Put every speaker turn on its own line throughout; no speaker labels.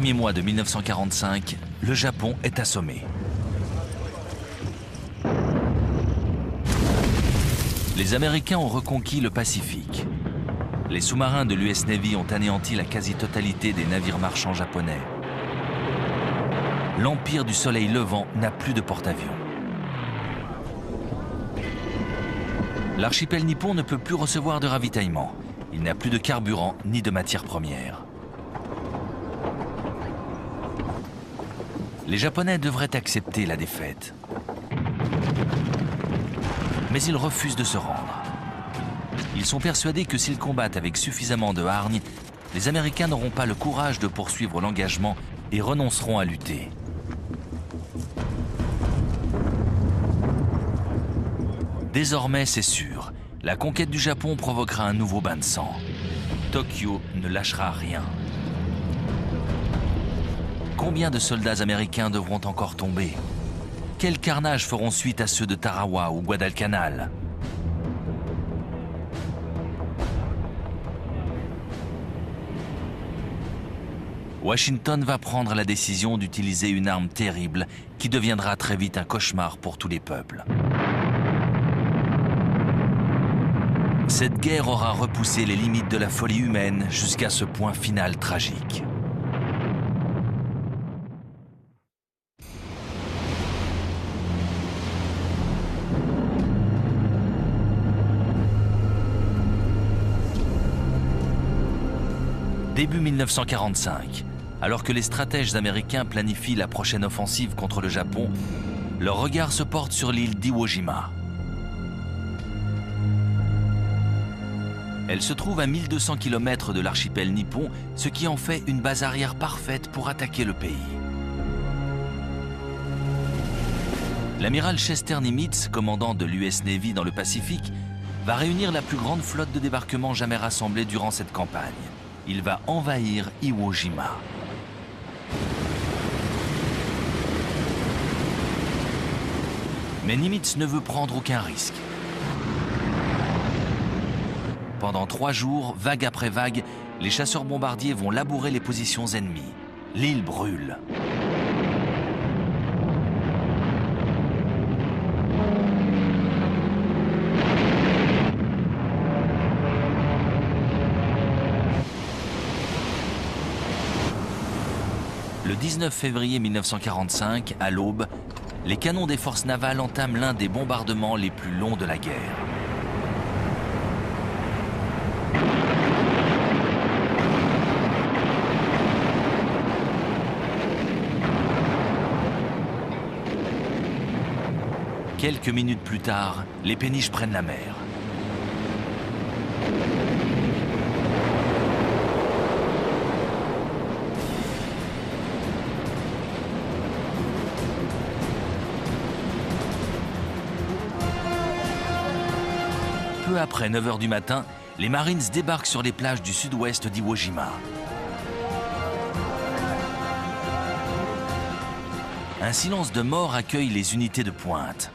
premiers mois de 1945, le Japon est assommé. Les Américains ont reconquis le Pacifique. Les sous-marins de l'US Navy ont anéanti la quasi-totalité des navires marchands japonais. L'Empire du Soleil Levant n'a plus de porte-avions. L'archipel nippon ne peut plus recevoir de ravitaillement. Il n'a plus de carburant ni de matières premières. Les Japonais devraient accepter la défaite. Mais ils refusent de se rendre. Ils sont persuadés que s'ils combattent avec suffisamment de hargne, les Américains n'auront pas le courage de poursuivre l'engagement et renonceront à lutter. Désormais, c'est sûr, la conquête du Japon provoquera un nouveau bain de sang. Tokyo ne lâchera rien. Combien de soldats américains devront encore tomber? Quels carnages feront suite à ceux de Tarawa ou Guadalcanal? Washington va prendre la décision d'utiliser une arme terrible qui deviendra très vite un cauchemar pour tous les peuples. Cette guerre aura repoussé les limites de la folie humaine jusqu'à ce point final tragique. Début 1945, alors que les stratèges américains planifient la prochaine offensive contre le Japon, leur regard se porte sur l'île d'Iwo Jima. Elle se trouve à 1200 km de l'archipel nippon, ce qui en fait une base arrière parfaite pour attaquer le pays. L'amiral Chester Nimitz, commandant de l'US Navy dans le Pacifique, va réunir la plus grande flotte de débarquement jamais rassemblée durant cette campagne. Il va envahir Iwo Jima. Mais Nimitz ne veut prendre aucun risque. Pendant 3 jours, vague après vague, les chasseurs bombardiers vont labourer les positions ennemies. L'île brûle. Le 19 février 1945, à l'aube, les canons des forces navales entament l'un des bombardements les plus longs de la guerre. Quelques minutes plus tard, les péniches prennent la mer. Peu après 9 h du matin, les Marines débarquent sur les plages du sud-ouest d'Iwo Jima. Un silence de mort accueille les unités de pointe.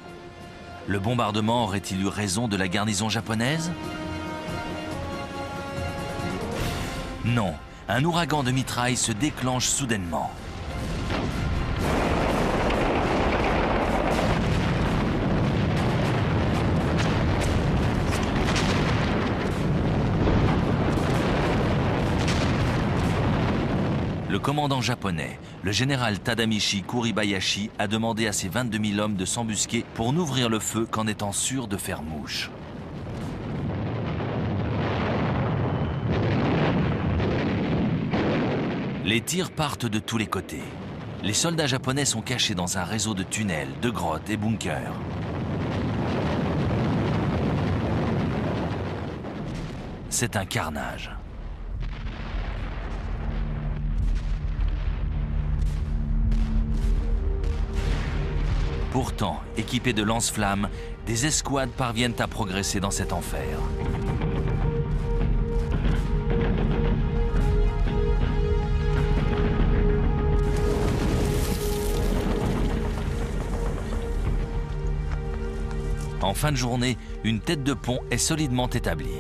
Le bombardement aurait-il eu raison de la garnison japonaise? Non, un ouragan de mitraille se déclenche soudainement. Le commandant japonais, le général Tadamichi Kuribayashi, a demandé à ses 22 000 hommes de s'embusquer pour n'ouvrir le feu qu'en étant sûr de faire mouche. Les tirs partent de tous les côtés. Les soldats japonais sont cachés dans un réseau de tunnels, de grottes et bunkers. C'est un carnage. Pourtant, équipés de lance-flammes, des escouades parviennent à progresser dans cet enfer. En fin de journée, une tête de pont est solidement établie.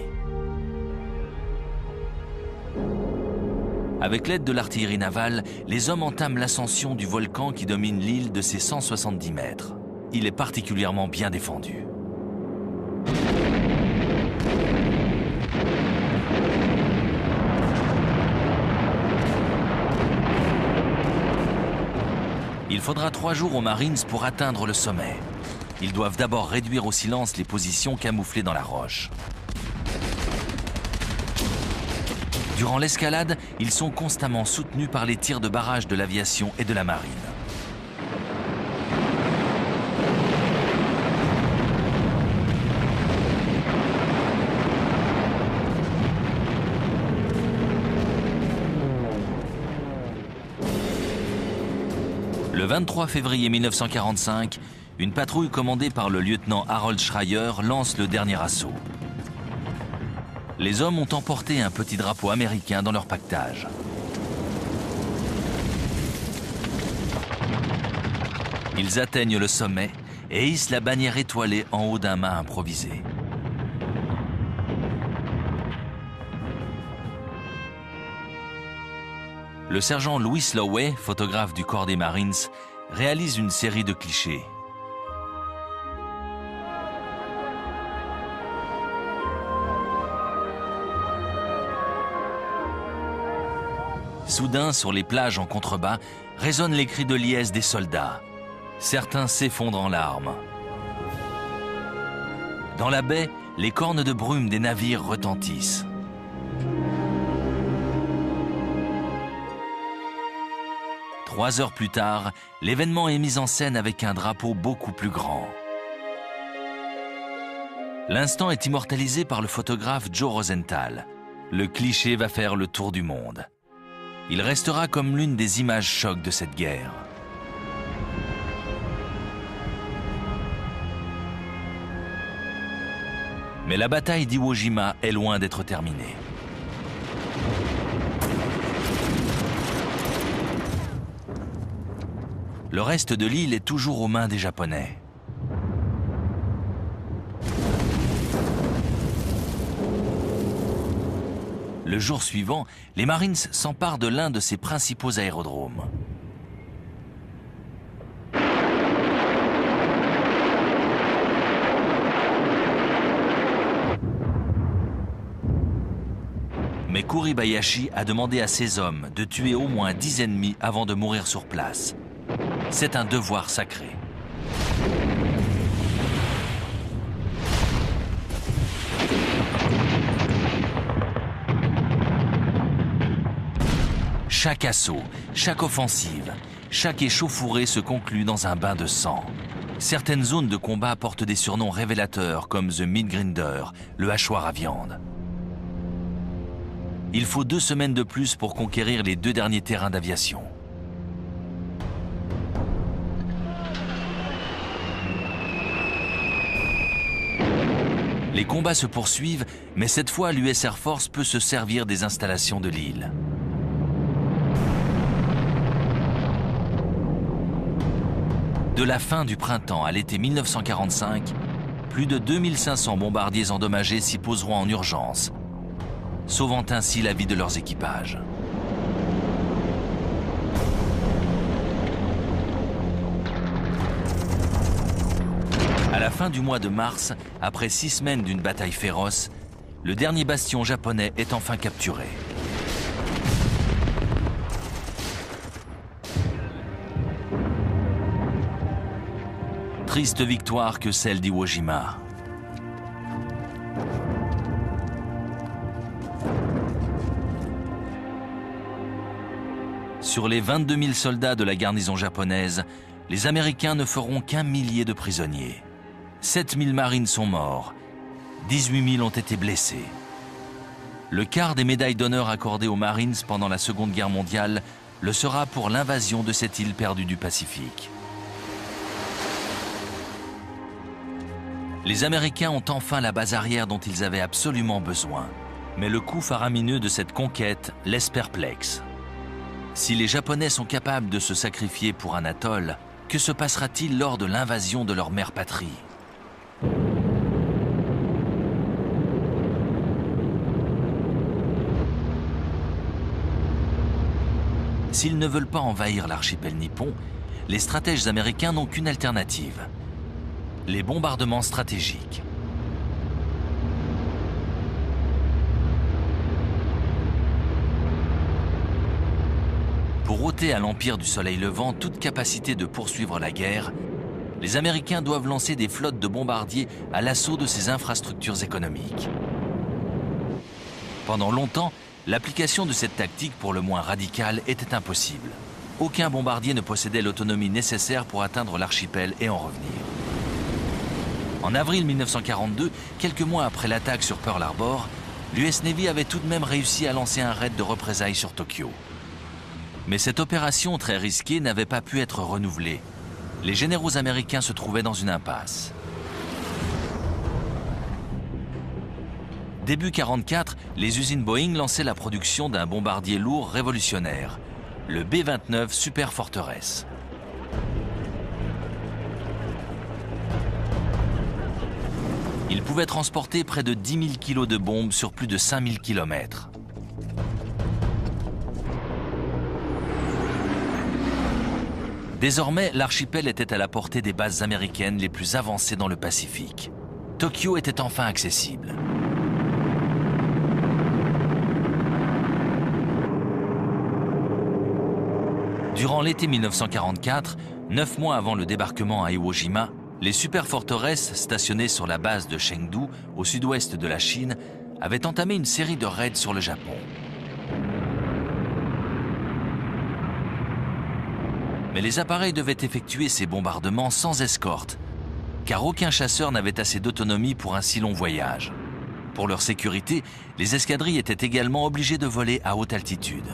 Avec l'aide de l'artillerie navale, les hommes entament l'ascension du volcan qui domine l'île de ses 170 mètres. Il est particulièrement bien défendu. Il faudra 3 jours aux Marines pour atteindre le sommet. Ils doivent d'abord réduire au silence les positions camouflées dans la roche. Durant l'escalade, ils sont constamment soutenus par les tirs de barrage de l'aviation et de la marine. Le 23 février 1945, une patrouille commandée par le lieutenant Harold Schreier lance le dernier assaut. Les hommes ont emporté un petit drapeau américain dans leur pactage. Ils atteignent le sommet et hissent la bannière étoilée en haut d'un mât improvisé. Le sergent Louis Lowey, photographe du corps des Marines, réalise une série de clichés. Soudain, sur les plages en contrebas, résonnent les cris de liesse des soldats. Certains s'effondrent en larmes. Dans la baie, les cornes de brume des navires retentissent. Trois heures plus tard, l'événement est mis en scène avec un drapeau beaucoup plus grand. L'instant est immortalisé par le photographe Joe Rosenthal. Le cliché va faire le tour du monde. Il restera comme l'une des images chocs de cette guerre. Mais la bataille d'Iwo Jima est loin d'être terminée. Le reste de l'île est toujours aux mains des Japonais. Le jour suivant, les Marines s'emparent de l'un de ses principaux aérodromes. Mais Kuribayashi a demandé à ses hommes de tuer au moins 10 ennemis avant de mourir sur place. C'est un devoir sacré. Chaque assaut, chaque offensive, chaque échauffourée se conclut dans un bain de sang. Certaines zones de combat portent des surnoms révélateurs comme The Meat Grinder, le hachoir à viande. Il faut 2 semaines de plus pour conquérir les 2 derniers terrains d'aviation. Les combats se poursuivent, mais cette fois l'US Air Force peut se servir des installations de l'île. De la fin du printemps à l'été 1945, plus de 2500 bombardiers endommagés s'y poseront en urgence, sauvant ainsi la vie de leurs équipages. À la fin du mois de mars, après 6 semaines d'une bataille féroce, le dernier bastion japonais est enfin capturé. Triste victoire que celle d'Iwo Jima. Sur les 22 000 soldats de la garnison japonaise, les Américains ne feront qu'1 millier de prisonniers. 7 000 marines sont morts, 18 000 ont été blessés. Le quart des médailles d'honneur accordées aux Marines pendant la Seconde Guerre mondiale le sera pour l'invasion de cette île perdue du Pacifique. Les Américains ont enfin la base arrière dont ils avaient absolument besoin. Mais le coût faramineux de cette conquête laisse perplexe. Si les Japonais sont capables de se sacrifier pour un atoll, que se passera-t-il lors de l'invasion de leur mère patrie ? S'ils ne veulent pas envahir l'archipel nippon, les stratèges américains n'ont qu'une alternative: les bombardements stratégiques. Pour ôter à l'Empire du Soleil Levant toute capacité de poursuivre la guerre, les Américains doivent lancer des flottes de bombardiers à l'assaut de ces infrastructures économiques. Pendant longtemps, l'application de cette tactique pour le moins radicale était impossible. Aucun bombardier ne possédait l'autonomie nécessaire pour atteindre l'archipel et en revenir. En avril 1942, quelques mois après l'attaque sur Pearl Harbor, l'US Navy avait tout de même réussi à lancer un raid de représailles sur Tokyo. Mais cette opération très risquée n'avait pas pu être renouvelée. Les généraux américains se trouvaient dans une impasse. Début 1944, les usines Boeing lançaient la production d'un bombardier lourd révolutionnaire, le B-29 Super Fortress. Il pouvait transporter près de 10 000 kilos de bombes sur plus de 5 000 kilomètres. Désormais, l'archipel était à la portée des bases américaines les plus avancées dans le Pacifique. Tokyo était enfin accessible. Durant l'été 1944, 9 mois avant le débarquement à Iwo Jima, les Super Fortress stationnés sur la base de Chengdu, au sud-ouest de la Chine, avaient entamé une série de raids sur le Japon. Mais les appareils devaient effectuer ces bombardements sans escorte, car aucun chasseur n'avait assez d'autonomie pour un si long voyage. Pour leur sécurité, les escadrilles étaient également obligées de voler à haute altitude.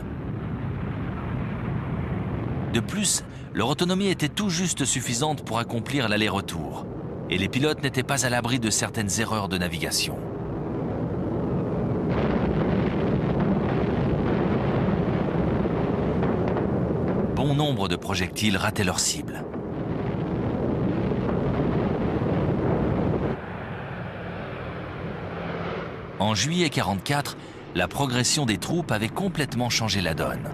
De plus, leur autonomie était tout juste suffisante pour accomplir l'aller-retour, et les pilotes n'étaient pas à l'abri de certaines erreurs de navigation. Bon nombre de projectiles rataient leur cible. En juillet 1944, la progression des troupes avait complètement changé la donne.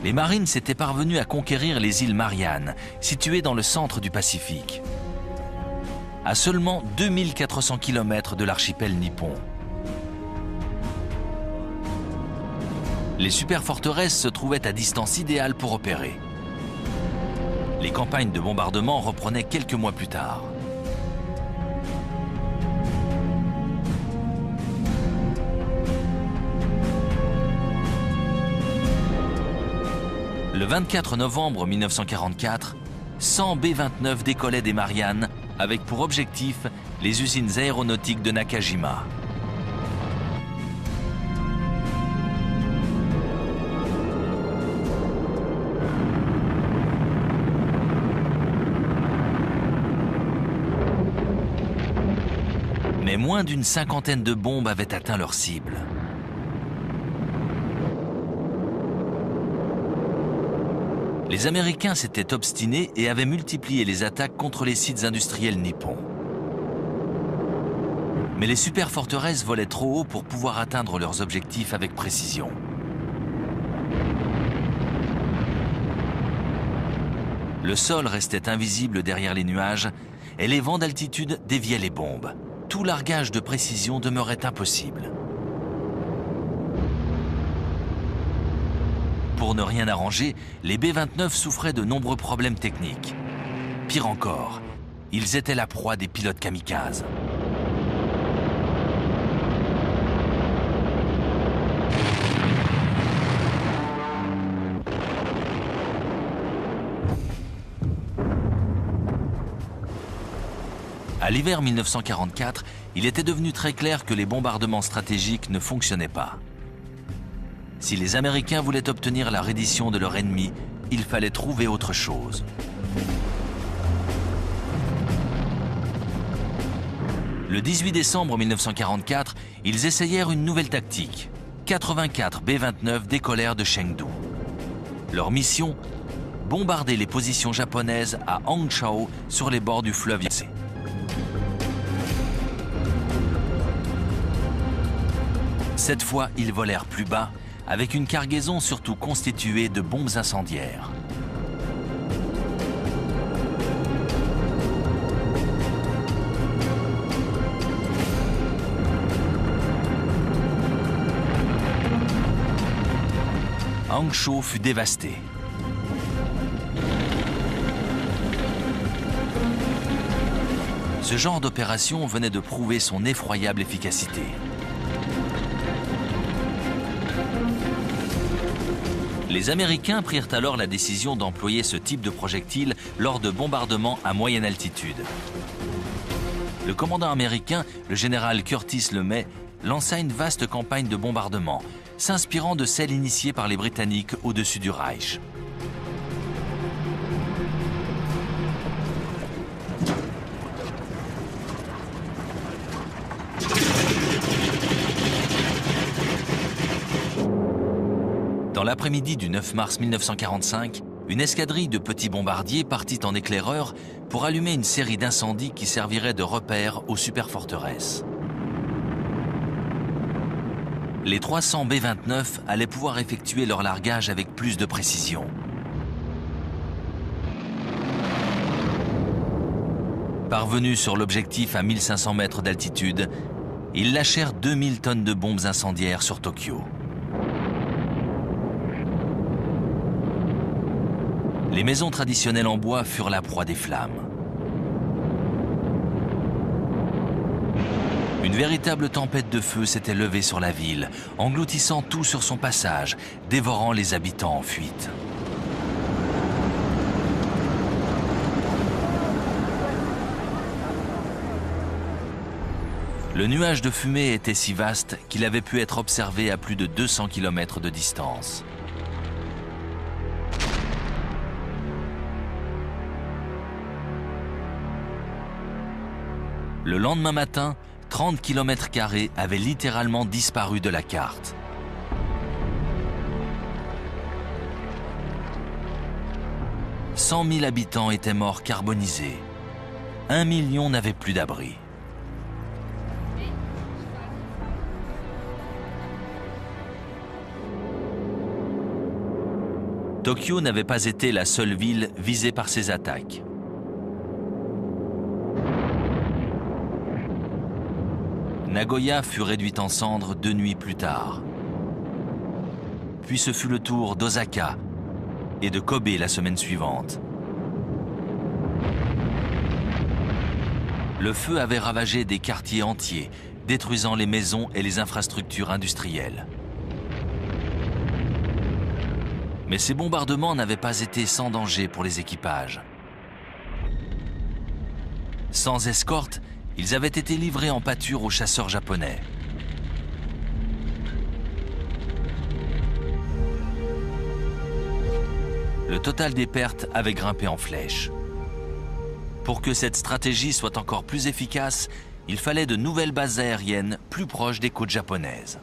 Les Marines étaient parvenus à conquérir les îles Mariannes, situées dans le centre du Pacifique, à seulement 2400 km de l'archipel nippon. Les superforteresses se trouvaient à distance idéale pour opérer. Les campagnes de bombardement reprenaient quelques mois plus tard. Le 24 novembre 1944, 100 B-29 décollaient des Mariannes avec pour objectif les usines aéronautiques de Nakajima. Mais moins d'une cinquantaine de bombes avaient atteint leur cible. Les Américains s'étaient obstinés et avaient multiplié les attaques contre les sites industriels nippons. Mais les superforteresses volaient trop haut pour pouvoir atteindre leurs objectifs avec précision. Le sol restait invisible derrière les nuages et les vents d'altitude déviaient les bombes. Tout largage de précision demeurait impossible. Pour ne rien arranger, les B-29 souffraient de nombreux problèmes techniques. Pire encore, ils étaient la proie des pilotes kamikazes. À l'hiver 1944, il était devenu très clair que les bombardements stratégiques ne fonctionnaient pas. Si les Américains voulaient obtenir la reddition de leur ennemi, il fallait trouver autre chose. Le 18 décembre 1944, ils essayèrent une nouvelle tactique. 84 B-29 décollèrent de Chengdu. Leur mission, bombarder les positions japonaises à Hangzhou sur les bords du fleuve Yangtze. Cette fois, ils volèrent plus bas, avec une cargaison surtout constituée de bombes incendiaires. Hangzhou fut dévasté. Ce genre d'opération venait de prouver son effroyable efficacité. Les Américains prirent alors la décision d'employer ce type de projectile lors de bombardements à moyenne altitude. Le commandant américain, le général Curtis LeMay, lança une vaste campagne de bombardement, s'inspirant de celle initiée par les Britanniques au-dessus du Reich. Dans l'après-midi du 9 mars 1945, une escadrille de petits bombardiers partit en éclaireur pour allumer une série d'incendies qui serviraient de repères aux superforteresses. Les 300 B-29 allaient pouvoir effectuer leur largage avec plus de précision. Parvenus sur l'objectif à 1500 mètres d'altitude, ils lâchèrent 2000 tonnes de bombes incendiaires sur Tokyo. Les maisons traditionnelles en bois furent la proie des flammes. Une véritable tempête de feu s'était levée sur la ville, engloutissant tout sur son passage, dévorant les habitants en fuite. Le nuage de fumée était si vaste qu'il avait pu être observé à plus de 200 km de distance. Le lendemain matin, 30 km² avaient littéralement disparu de la carte. « 100 000 habitants étaient morts carbonisés. 1 million n'avaient plus d'abri. Tokyo n'avait pas été la seule ville visée par ces attaques. Nagoya fut réduite en cendres 2 nuits plus tard. Puis ce fut le tour d'Osaka et de Kobe la semaine suivante. Le feu avait ravagé des quartiers entiers, détruisant les maisons et les infrastructures industrielles. Mais ces bombardements n'avaient pas été sans danger pour les équipages. Sans escorte, ils avaient été livrés en pâture aux chasseurs japonais. Le total des pertes avait grimpé en flèche. Pour que cette stratégie soit encore plus efficace, il fallait de nouvelles bases aériennes plus proches des côtes japonaises.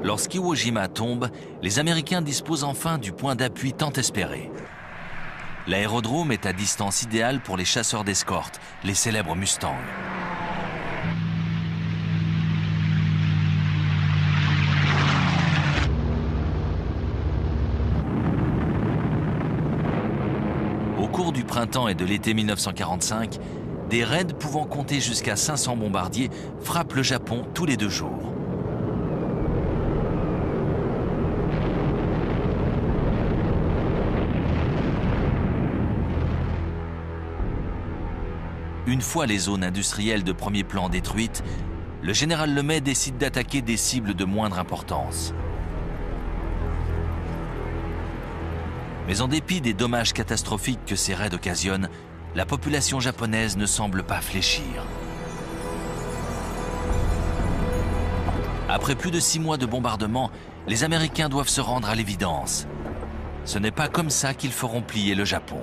Lorsqu'Iwo Jima tombe, les Américains disposent enfin du point d'appui tant espéré. L'aérodrome est à distance idéale pour les chasseurs d'escorte, les célèbres Mustangs. Au cours du printemps et de l'été 1945, des raids pouvant compter jusqu'à 500 bombardiers frappent le Japon tous les 2 jours. Une fois les zones industrielles de premier plan détruites, le général LeMay décide d'attaquer des cibles de moindre importance. Mais en dépit des dommages catastrophiques que ces raids occasionnent, la population japonaise ne semble pas fléchir. Après plus de 6 mois de bombardement, les Américains doivent se rendre à l'évidence. Ce n'est pas comme ça qu'ils feront plier le Japon.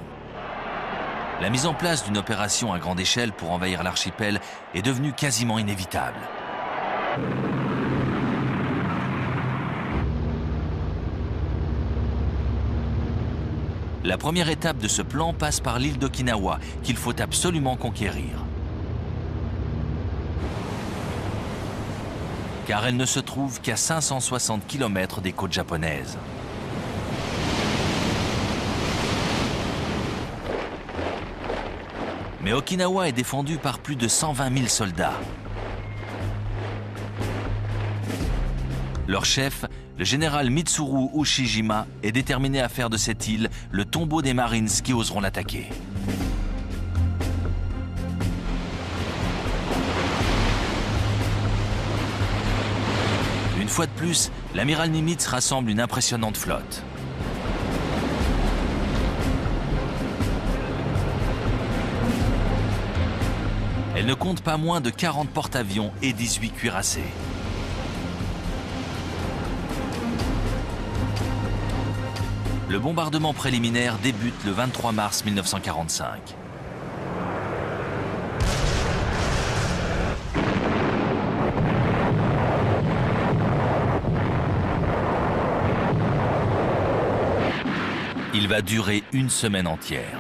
La mise en place d'une opération à grande échelle pour envahir l'archipel est devenue quasiment inévitable. La première étape de ce plan passe par l'île d'Okinawa, qu'il faut absolument conquérir. Car elle ne se trouve qu'à 560 km des côtes japonaises. Mais Okinawa est défendue par plus de 120 000 soldats. Leur chef, le général Mitsuru Ushijima, est déterminé à faire de cette île le tombeau des Marines qui oseront l'attaquer. Une fois de plus, l'amiral Nimitz rassemble une impressionnante flotte. Elle ne compte pas moins de 40 porte-avions et 18 cuirassés. Le bombardement préliminaire débute le 23 mars 1945. Il va durer une semaine entière.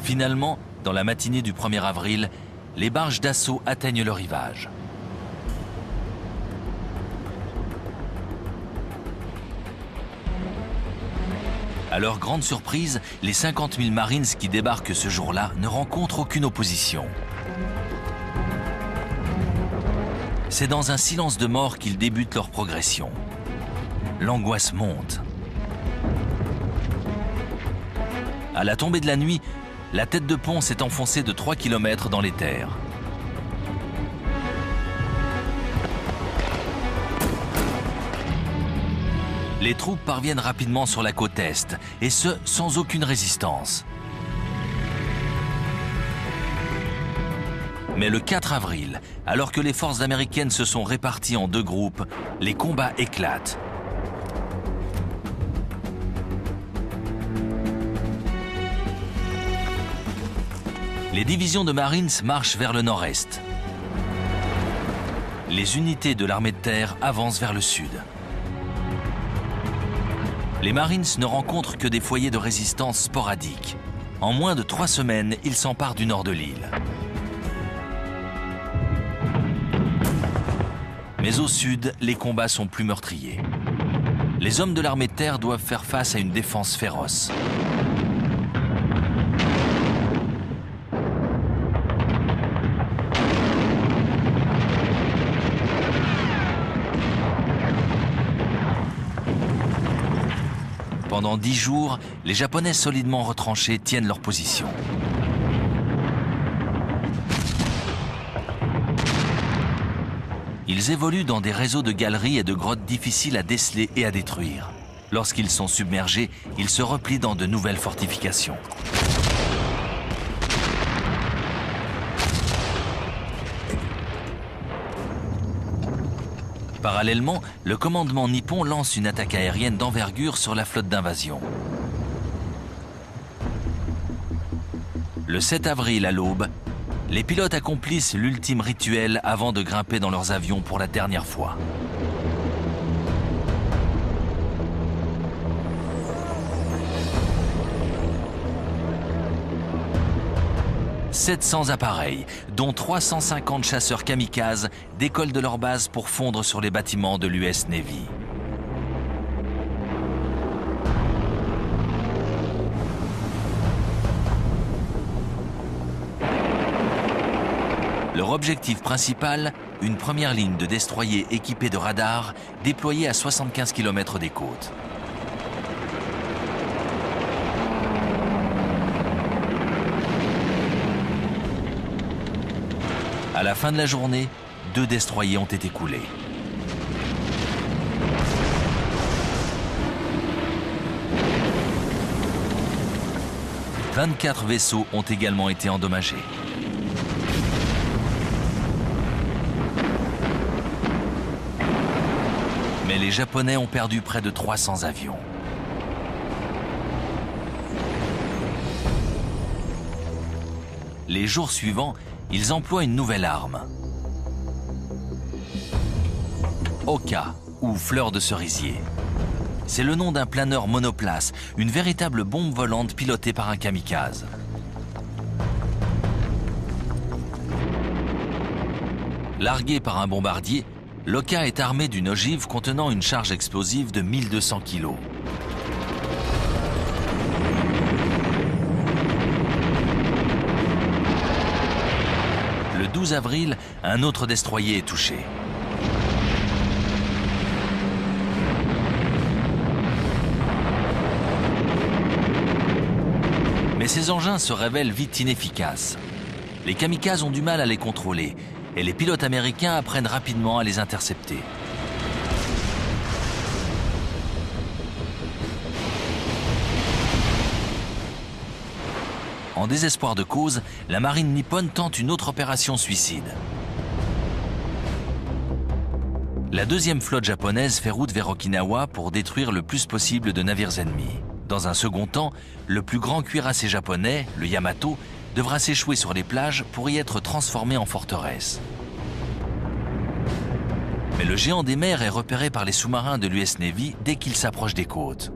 Finalement, dans la matinée du 1er avril, les barges d'assaut atteignent le rivage. À leur grande surprise, les 50 000 Marines qui débarquent ce jour-là ne rencontrent aucune opposition. C'est dans un silence de mort qu'ils débutent leur progression. L'angoisse monte. À la tombée de la nuit, la tête de pont s'est enfoncée de 3 km dans les terres. Les troupes parviennent rapidement sur la côte Est, et ce, sans aucune résistance. Mais le 4 avril, alors que les forces américaines se sont réparties en deux groupes, les combats éclatent. Les divisions de Marines marchent vers le nord-est. Les unités de l'armée de terre avancent vers le sud. Les Marines ne rencontrent que des foyers de résistance sporadiques. En moins de 3 semaines, ils s'emparent du nord de l'île. Mais au sud, les combats sont plus meurtriers. Les hommes de l'armée de terre doivent faire face à une défense féroce. Pendant 10 jours, les Japonais solidement retranchés tiennent leur position. Ils évoluent dans des réseaux de galeries et de grottes difficiles à déceler et à détruire. Lorsqu'ils sont submergés, ils se replient dans de nouvelles fortifications. Parallèlement, le commandement nippon lance une attaque aérienne d'envergure sur la flotte d'invasion. Le 7 avril à l'aube, les pilotes accomplissent l'ultime rituel avant de grimper dans leurs avions pour la dernière fois. « 700 appareils, dont 350 chasseurs kamikazes, décollent de leur base pour fondre sur les bâtiments de l'US Navy. Leur objectif principal, une première ligne de destroyers équipés de radars déployés à 75 km des côtes. À la fin de la journée, 2 destroyers ont été coulés. « 24 vaisseaux ont également été endommagés. Mais les Japonais ont perdu près de 300 avions. Les jours suivants, ils emploient une nouvelle arme. Oka, ou fleur de cerisier. C'est le nom d'un planeur monoplace, une véritable bombe volante pilotée par un kamikaze. Largué par un bombardier, l'Oka est armé d'une ogive contenant une charge explosive de 1200 kg. Le 12 avril, un autre destroyer est touché. Mais ces engins se révèlent vite inefficaces. Les kamikazes ont du mal à les contrôler et les pilotes américains apprennent rapidement à les intercepter. En désespoir de cause, la marine nippone tente une autre opération suicide. La deuxième flotte japonaise fait route vers Okinawa pour détruire le plus possible de navires ennemis. Dans un second temps, le plus grand cuirassé japonais, le Yamato, devra s'échouer sur les plages pour y être transformé en forteresse. Mais le géant des mers est repéré par les sous-marins de l'US Navy dès qu'il s'approche des côtes.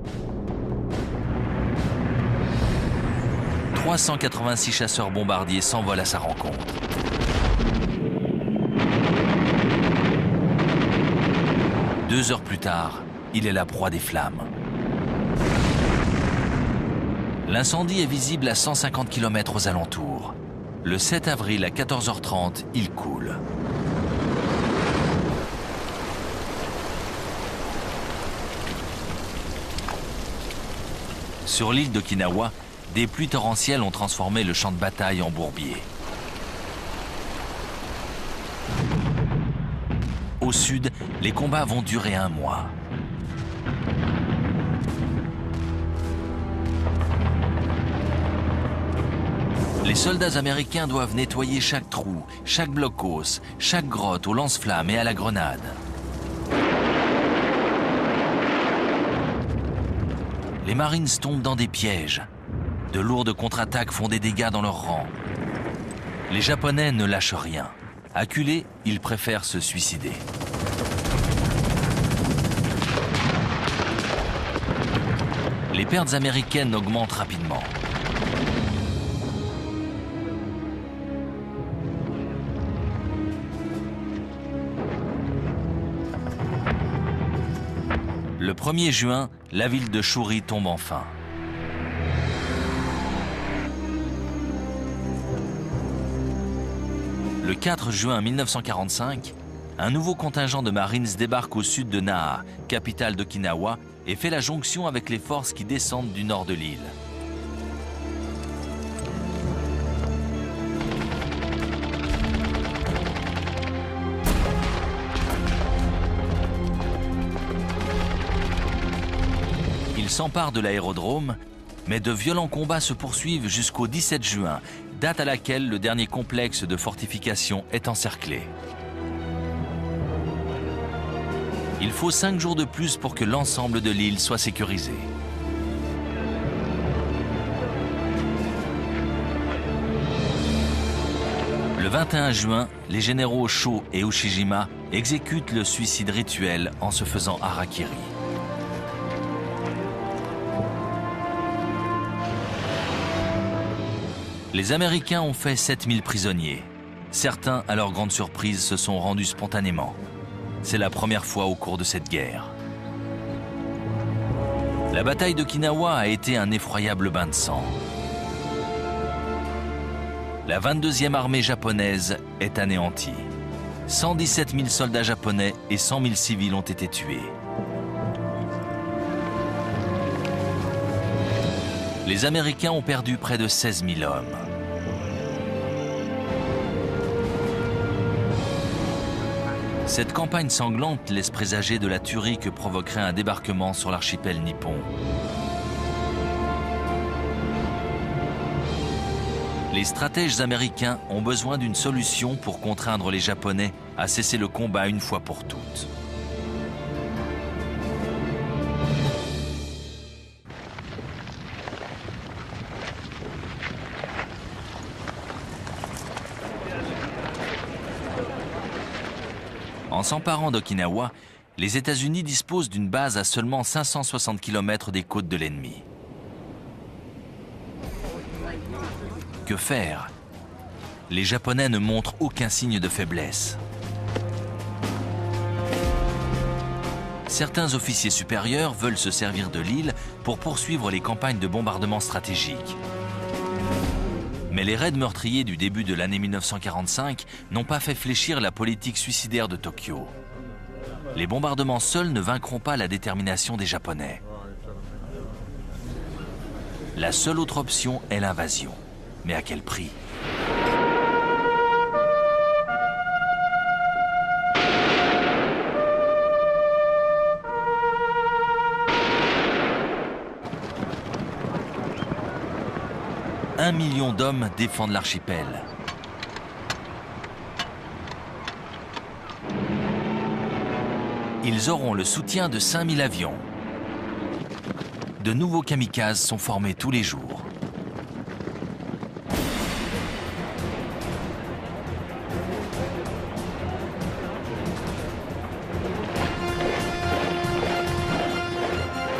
386 chasseurs bombardiers s'envolent à sa rencontre. Deux heures plus tard, il est la proie des flammes. L'incendie est visible à 150 km aux alentours. Le 7 avril à 14h30, il coule. Sur l'île d'Okinawa, des pluies torrentielles ont transformé le champ de bataille en bourbier. Au sud, les combats vont durer un mois. Les soldats américains doivent nettoyer chaque trou, chaque blockhaus, chaque grotte au lance-flammes et à la grenade. Les Marines tombent dans des pièges. De lourdes contre-attaques font des dégâts dans leurs rangs. Les Japonais ne lâchent rien. Acculés, ils préfèrent se suicider. Les pertes américaines augmentent rapidement. Le 1er juin, la ville de Shuri tombe enfin. Le 4 juin 1945, un nouveau contingent de Marines débarque au sud de Naha, capitale d'Okinawa, et fait la jonction avec les forces qui descendent du nord de l'île. Ils s'emparent de l'aérodrome, mais de violents combats se poursuivent jusqu'au 17 juin, date à laquelle le dernier complexe de fortification est encerclé. Il faut 5 jours de plus pour que l'ensemble de l'île soit sécurisé. Le 21 juin, les généraux Sho et Ushijima exécutent le suicide rituel en se faisant harakiri. Les Américains ont fait 7000 prisonniers. Certains, à leur grande surprise, se sont rendus spontanément. C'est la première fois au cours de cette guerre. La bataille d'Okinawa a été un effroyable bain de sang. La 22e armée japonaise est anéantie. 117 000 soldats japonais et 100 000 civils ont été tués. Les Américains ont perdu près de 16 000 hommes. Cette campagne sanglante laisse présager de la tuerie que provoquerait un débarquement sur l'archipel nippon. Les stratèges américains ont besoin d'une solution pour contraindre les Japonais à cesser le combat une fois pour toutes. En s'emparant d'Okinawa, les États-Unis disposent d'une base à seulement 560 km des côtes de l'ennemi. Que faire? Les Japonais ne montrent aucun signe de faiblesse. Certains officiers supérieurs veulent se servir de l'île pour poursuivre les campagnes de bombardement stratégiques. Mais les raids meurtriers du début de l'année 1945 n'ont pas fait fléchir la politique suicidaire de Tokyo. Les bombardements seuls ne vaincront pas la détermination des Japonais. La seule autre option est l'invasion. Mais à quel prix? Un million d'hommes défendent l'archipel. Ils auront le soutien de 5000 avions. De nouveaux kamikazes sont formés tous les jours.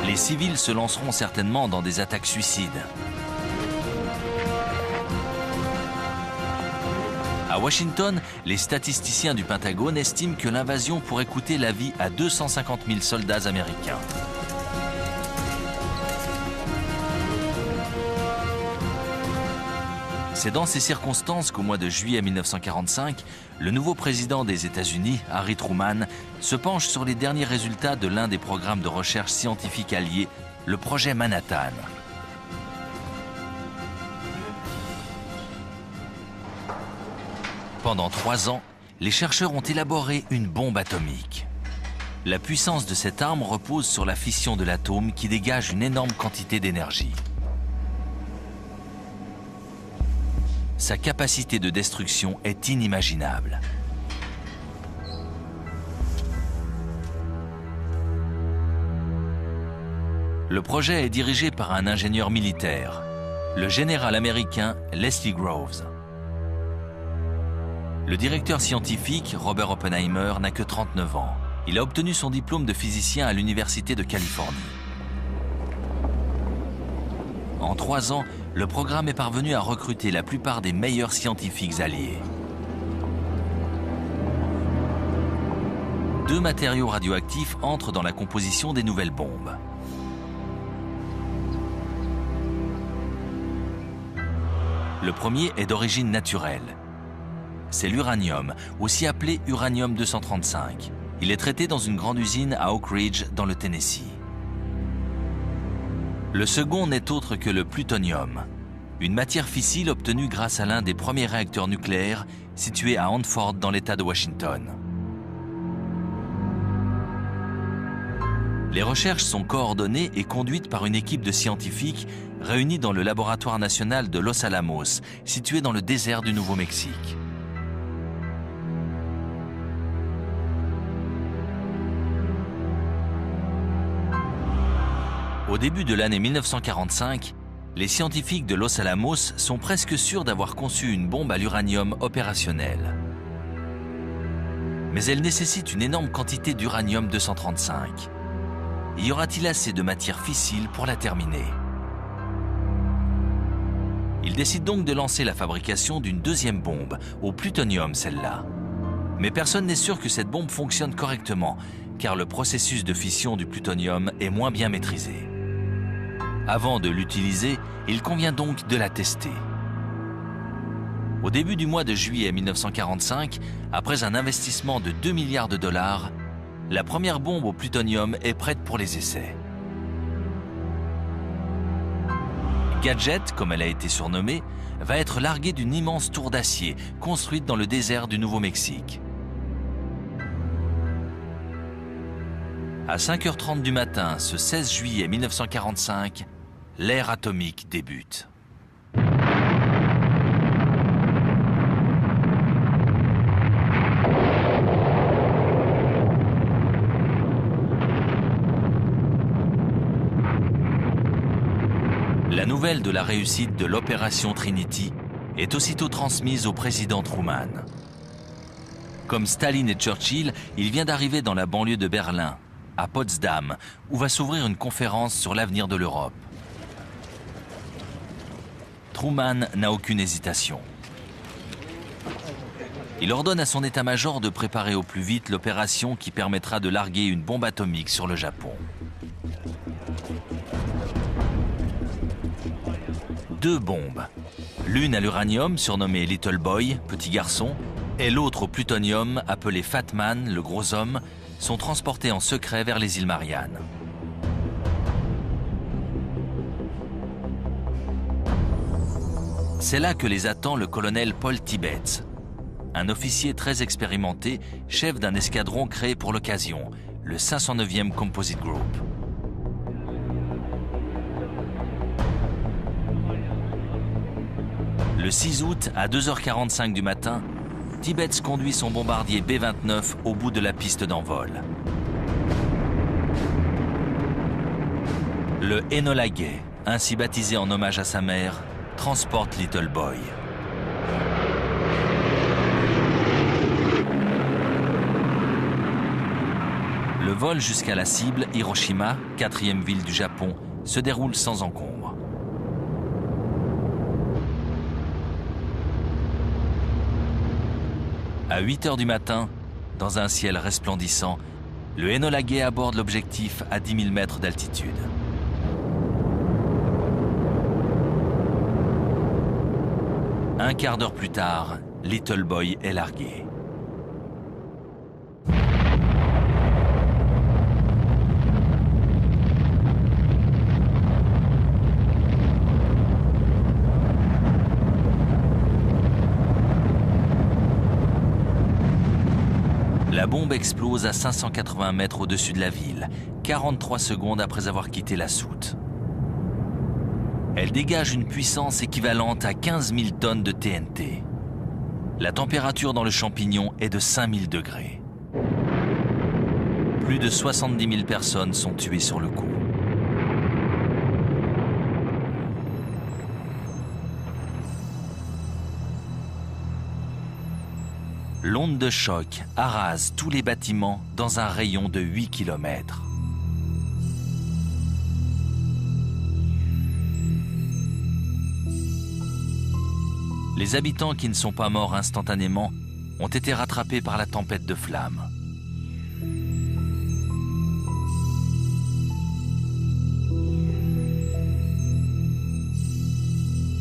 Les civils se lanceront certainement dans des attaques suicides. À Washington, les statisticiens du Pentagone estiment que l'invasion pourrait coûter la vie à 250 000 soldats américains. C'est dans ces circonstances qu'au mois de juillet 1945, le nouveau président des États-Unis, Harry Truman, se penche sur les derniers résultats de l'un des programmes de recherche scientifique alliés, le projet Manhattan. Pendant 3 ans, les chercheurs ont élaboré une bombe atomique. La puissance de cette arme repose sur la fission de l'atome qui dégage une énorme quantité d'énergie. Sa capacité de destruction est inimaginable. Le projet est dirigé par un ingénieur militaire, le général américain Leslie Groves. Le directeur scientifique, Robert Oppenheimer, n'a que 39 ans. Il a obtenu son diplôme de physicien à l'Université de Californie. En 3 ans, le programme est parvenu à recruter la plupart des meilleurs scientifiques alliés. 2 matériaux radioactifs entrent dans la composition des nouvelles bombes. Le premier est d'origine naturelle. C'est l'uranium, aussi appelé uranium-235. Il est traité dans une grande usine à Oak Ridge, dans le Tennessee. Le second n'est autre que le plutonium, une matière fissile obtenue grâce à l'un des premiers réacteurs nucléaires situé à Hanford, dans l'État de Washington. Les recherches sont coordonnées et conduites par une équipe de scientifiques réunis dans le laboratoire national de Los Alamos, situé dans le désert du Nouveau-Mexique. Au début de l'année 1945, les scientifiques de Los Alamos sont presque sûrs d'avoir conçu une bombe à l'uranium opérationnelle. Mais elle nécessite une énorme quantité d'uranium-235. Y aura-t-il assez de matière fissile pour la terminer? Ils décident donc de lancer la fabrication d'une deuxième bombe, au plutonium celle-là. Mais personne n'est sûr que cette bombe fonctionne correctement, car le processus de fission du plutonium est moins bien maîtrisé. Avant de l'utiliser, il convient donc de la tester. Au début du mois de juillet 1945, après un investissement de 2 milliards de dollars, la première bombe au plutonium est prête pour les essais. Gadget, comme elle a été surnommée, va être larguée d'une immense tour d'acier construite dans le désert du Nouveau-Mexique. À 5h30 du matin, ce 16 juillet 1945, l'ère atomique débute. La nouvelle de la réussite de l'opération Trinity est aussitôt transmise au président Truman. Comme Staline et Churchill, il vient d'arriver dans la banlieue de Berlin, à Potsdam, où va s'ouvrir une conférence sur l'avenir de l'Europe. Truman n'a aucune hésitation. Il ordonne à son état-major de préparer au plus vite l'opération qui permettra de larguer une bombe atomique sur le Japon. 2 bombes. L'une à l'uranium, surnommée Little Boy, petit garçon, et l'autre au plutonium, appelé Fat Man, le gros homme, sont transportés en secret vers les îles Mariannes. C'est là que les attend le colonel Paul Tibbets, un officier très expérimenté, chef d'un escadron créé pour l'occasion, le 509e Composite Group. Le 6 août, à 2h45 du matin, Tibbets conduit son bombardier B-29 au bout de la piste d'envol. Le Enola Gay, ainsi baptisé en hommage à sa mère, transporte Little Boy. Le vol jusqu'à la cible, Hiroshima, 4e ville du Japon, se déroule sans encombre. À 8h du matin, dans un ciel resplendissant, le Enola Gay aborde l'objectif à 10 000 mètres d'altitude. Un quart d'heure plus tard, Little Boy est largué. La bombe explose à 580 mètres au-dessus de la ville, 43 secondes après avoir quitté la soute. Elle dégage une puissance équivalente à 15 000 tonnes de TNT. La température dans le champignon est de 5000 degrés. Plus de 70 000 personnes sont tuées sur le coup. L'onde de choc arrase tous les bâtiments dans un rayon de 8 km. Les habitants qui ne sont pas morts instantanément ont été rattrapés par la tempête de flammes.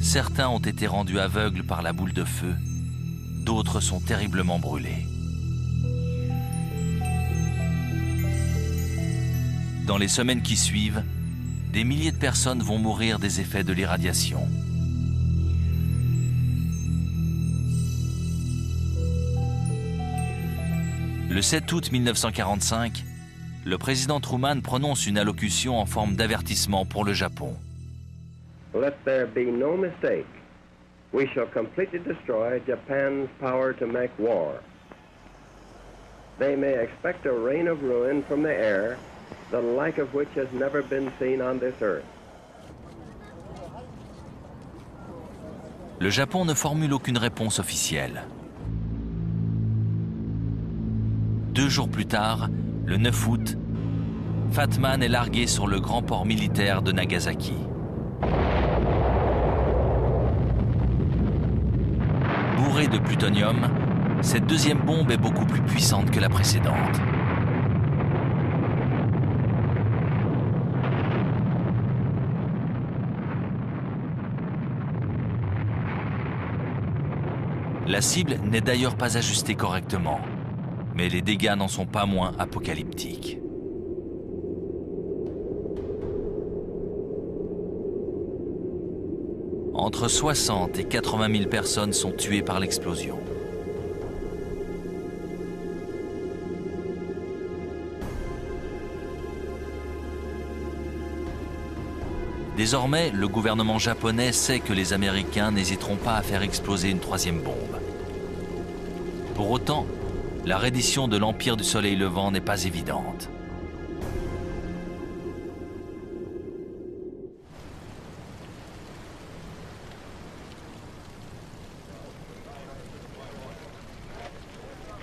Certains ont été rendus aveugles par la boule de feu, d'autres sont terriblement brûlés. Dans les semaines qui suivent, des milliers de personnes vont mourir des effets de l'irradiation. Le 7 août 1945, le président Truman prononce une allocution en forme d'avertissement pour le Japon.
Let there be no mistake. We shall completely destroy Japan's power to make war. They may expect a rain of ruin from the air, the like of which has never been seen on this earth.
Le Japon ne formule aucune réponse officielle. 2 jours plus tard, le 9 août, Fat Man est largué sur le grand port militaire de Nagasaki. Bourrée de plutonium, cette deuxième bombe est beaucoup plus puissante que la précédente. La cible n'est d'ailleurs pas ajustée correctement, mais les dégâts n'en sont pas moins apocalyptiques. Entre 60 et 80 000 personnes sont tuées par l'explosion. Désormais, le gouvernement japonais sait que les Américains n'hésiteront pas à faire exploser une 3e bombe. Pour autant, la reddition de l'Empire du Soleil levant n'est pas évidente.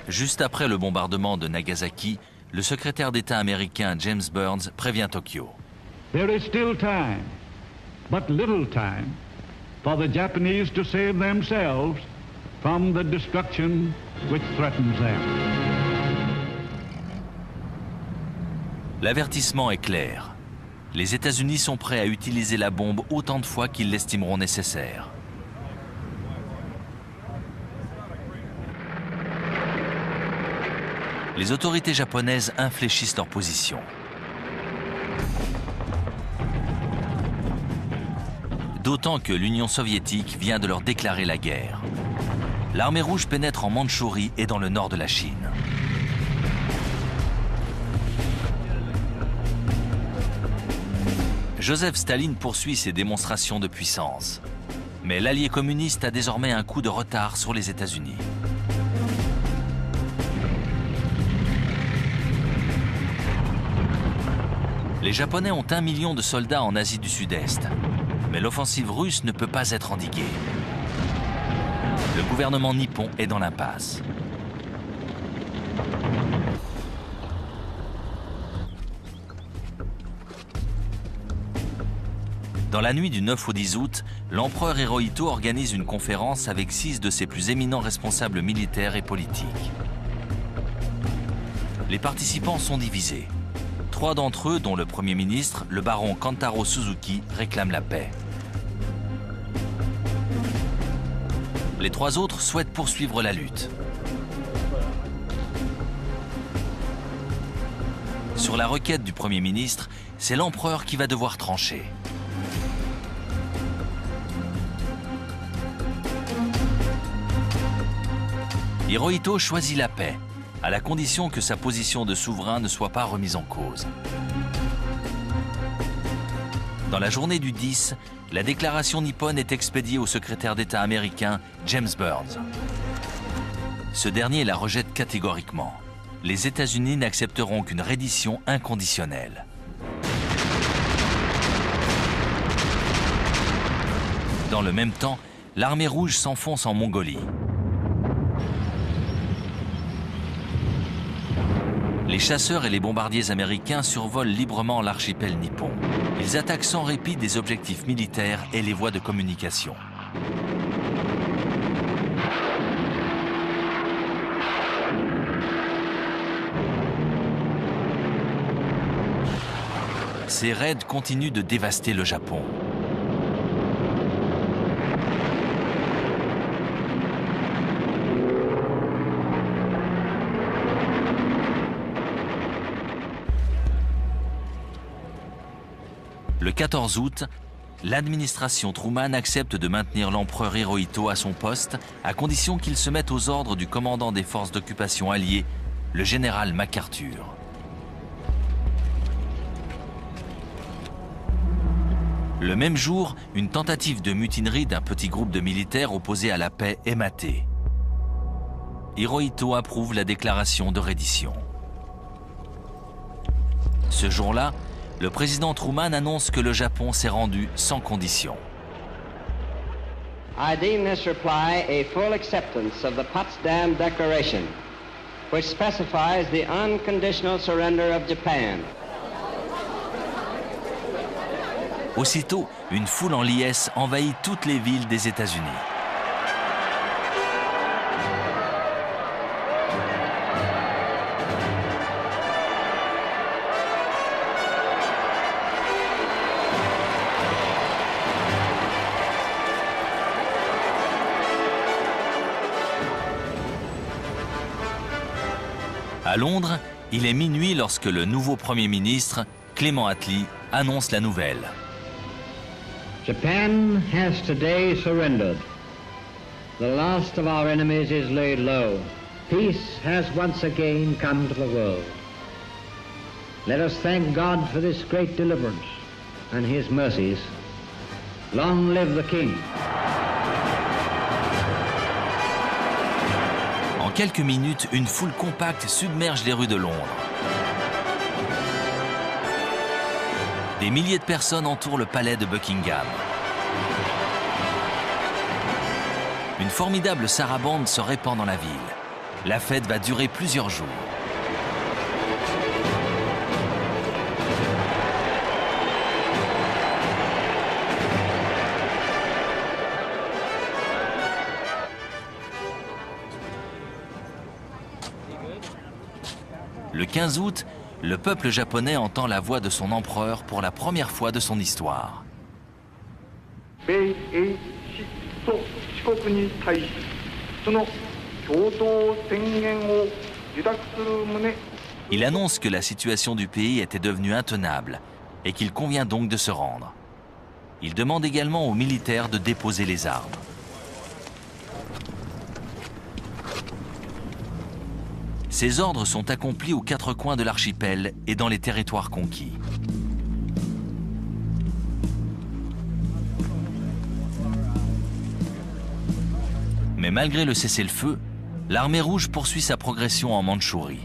Juste après le bombardement de Nagasaki, le secrétaire d'État américain James Burns prévient Tokyo.
There is still time, but little time, for the Japanese to save themselves from the destruction which threatens them.
L'avertissement est clair. Les États-Unis sont prêts à utiliser la bombe autant de fois qu'ils l'estimeront nécessaire. Les autorités japonaises infléchissent leur position. D'autant que l'Union soviétique vient de leur déclarer la guerre. L'armée rouge pénètre en Mandchourie et dans le nord de la Chine. Joseph Staline poursuit ses démonstrations de puissance. Mais l'allié communiste a désormais un coup de retard sur les États-Unis. Les Japonais ont 1 million de soldats en Asie du Sud-Est. Mais l'offensive russe ne peut pas être endiguée. Le gouvernement nippon est dans l'impasse. Dans la nuit du 9 au 10 août, l'empereur Hirohito organise une conférence avec 6 de ses plus éminents responsables militaires et politiques. Les participants sont divisés. 3 d'entre eux, dont le Premier ministre, le baron Kantaro Suzuki, réclament la paix. Les 3 autres souhaitent poursuivre la lutte. Sur la requête du Premier ministre, c'est l'empereur qui va devoir trancher. Hirohito choisit la paix, à la condition que sa position de souverain ne soit pas remise en cause. Dans la journée du 10, la déclaration nippone est expédiée au secrétaire d'État américain James Burns. Ce dernier la rejette catégoriquement. Les États-Unis n'accepteront qu'une reddition inconditionnelle. Dans le même temps, l'armée rouge s'enfonce en Mongolie. Les chasseurs et les bombardiers américains survolent librement l'archipel nippon. Ils attaquent sans répit des objectifs militaires et les voies de communication. Ces raids continuent de dévaster le Japon. Le 14 août, l'administration Truman accepte de maintenir l'empereur Hirohito à son poste à condition qu'il se mette aux ordres du commandant des forces d'occupation alliées, le général MacArthur. Le même jour, une tentative de mutinerie d'un petit groupe de militaires opposés à la paix est matée. Hirohito approuve la déclaration de reddition. Ce jour-là, le président Truman annonce que le Japon s'est rendu sans condition.
I deem this reply a full acceptance of the Potsdam Declaration, which specifies the unconditional surrender of Japan.
Aussitôt, une foule en liesse envahit toutes les villes des États-Unis. À Londres, il est minuit lorsque le nouveau Premier ministre, Clement Attlee, annonce la nouvelle.
Japan has today surrendered. The last of our enemies is laid low. Peace has once again come to the world. Let us thank God for this great deliverance and his mercies. Long live the King.
En quelques minutes, une foule compacte submerge les rues de Londres. Des milliers de personnes entourent le palais de Buckingham. Une formidable sarabande se répand dans la ville. La fête va durer plusieurs jours. Le 15 août, le peuple japonais entend la voix de son empereur pour la première fois de son histoire. Il annonce que la situation du pays était devenue intenable et qu'il convient donc de se rendre. Il demande également aux militaires de déposer les armes. Ces ordres sont accomplis aux quatre coins de l'archipel et dans les territoires conquis. Mais malgré le cessez-le-feu, l'armée rouge poursuit sa progression en Mandchourie.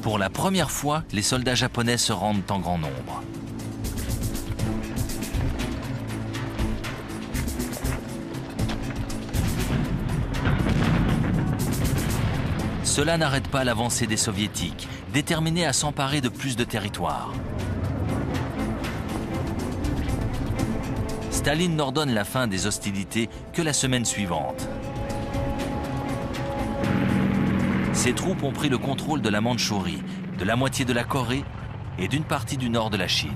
Pour la première fois, les soldats japonais se rendent en grand nombre. Cela n'arrête pas l'avancée des soviétiques, déterminés à s'emparer de plus de territoires. Staline n'ordonne la fin des hostilités que la semaine suivante. Ses troupes ont pris le contrôle de la Mandchourie, de la moitié de la Corée et d'une partie du nord de la Chine.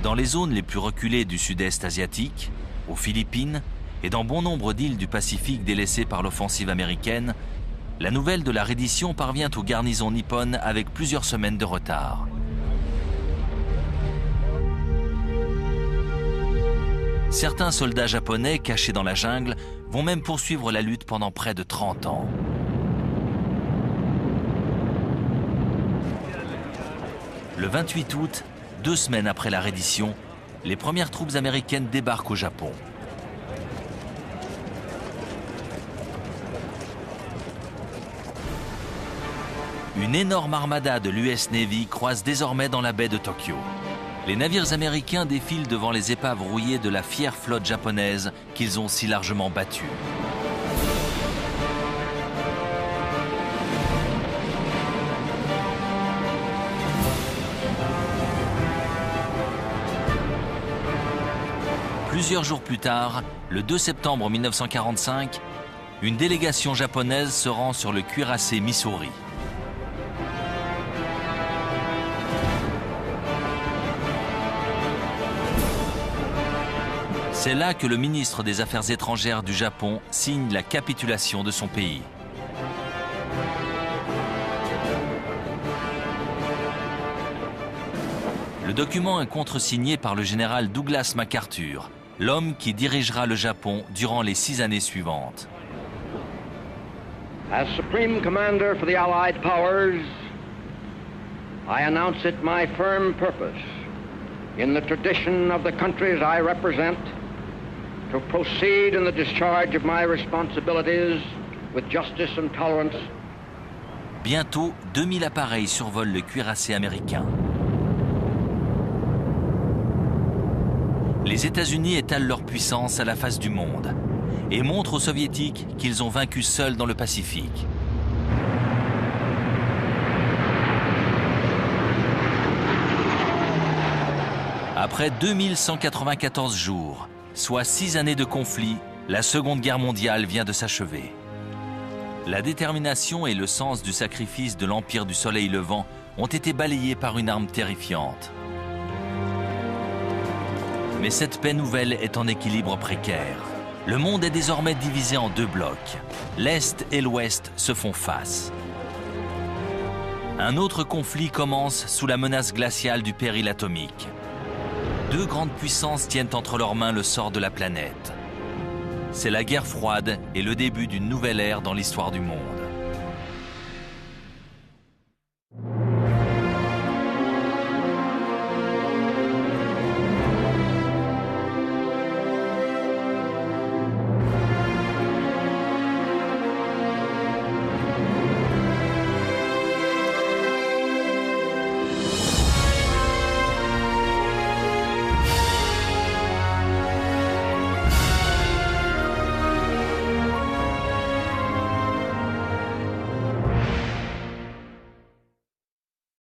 Dans les zones les plus reculées du sud-est asiatique, aux Philippines et dans bon nombre d'îles du Pacifique délaissées par l'offensive américaine, la nouvelle de la reddition parvient aux garnisons nippones avec plusieurs semaines de retard. Certains soldats japonais cachés dans la jungle vont même poursuivre la lutte pendant près de 30 ans. Le 28 août, 2 semaines après la reddition, les premières troupes américaines débarquent au Japon. Une énorme armada de l'US Navy croise désormais dans la baie de Tokyo. Les navires américains défilent devant les épaves rouillées de la fière flotte japonaise qu'ils ont si largement battue. Plusieurs jours plus tard, le 2 septembre 1945, une délégation japonaise se rend sur le cuirassé Missouri. C'est là que le ministre des Affaires étrangères du Japon signe la capitulation de son pays. Le document est contresigné par le général Douglas MacArthur, l'homme qui dirigera le Japon durant les 6 années suivantes.
As Supreme Commander for the Allied Powers, I announce it my firm purpose, in the tradition of the countries I represent, to proceed in the discharge of my responsibilities with justice and tolerance.
Bientôt, 2000 appareils survolent le cuirassé américain. Les États-Unis étalent leur puissance à la face du monde et montrent aux Soviétiques qu'ils ont vaincu seuls dans le Pacifique. Après 2194 jours, soit 6 années de conflit, la Seconde Guerre mondiale vient de s'achever. La détermination et le sens du sacrifice de l'Empire du Soleil levant ont été balayés par une arme terrifiante. Mais cette paix nouvelle est en équilibre précaire. Le monde est désormais divisé en 2 blocs. L'Est et l'Ouest se font face. Un autre conflit commence sous la menace glaciale du péril atomique. 2 grandes puissances tiennent entre leurs mains le sort de la planète. C'est la guerre froide et le début d'une nouvelle ère dans l'histoire du monde.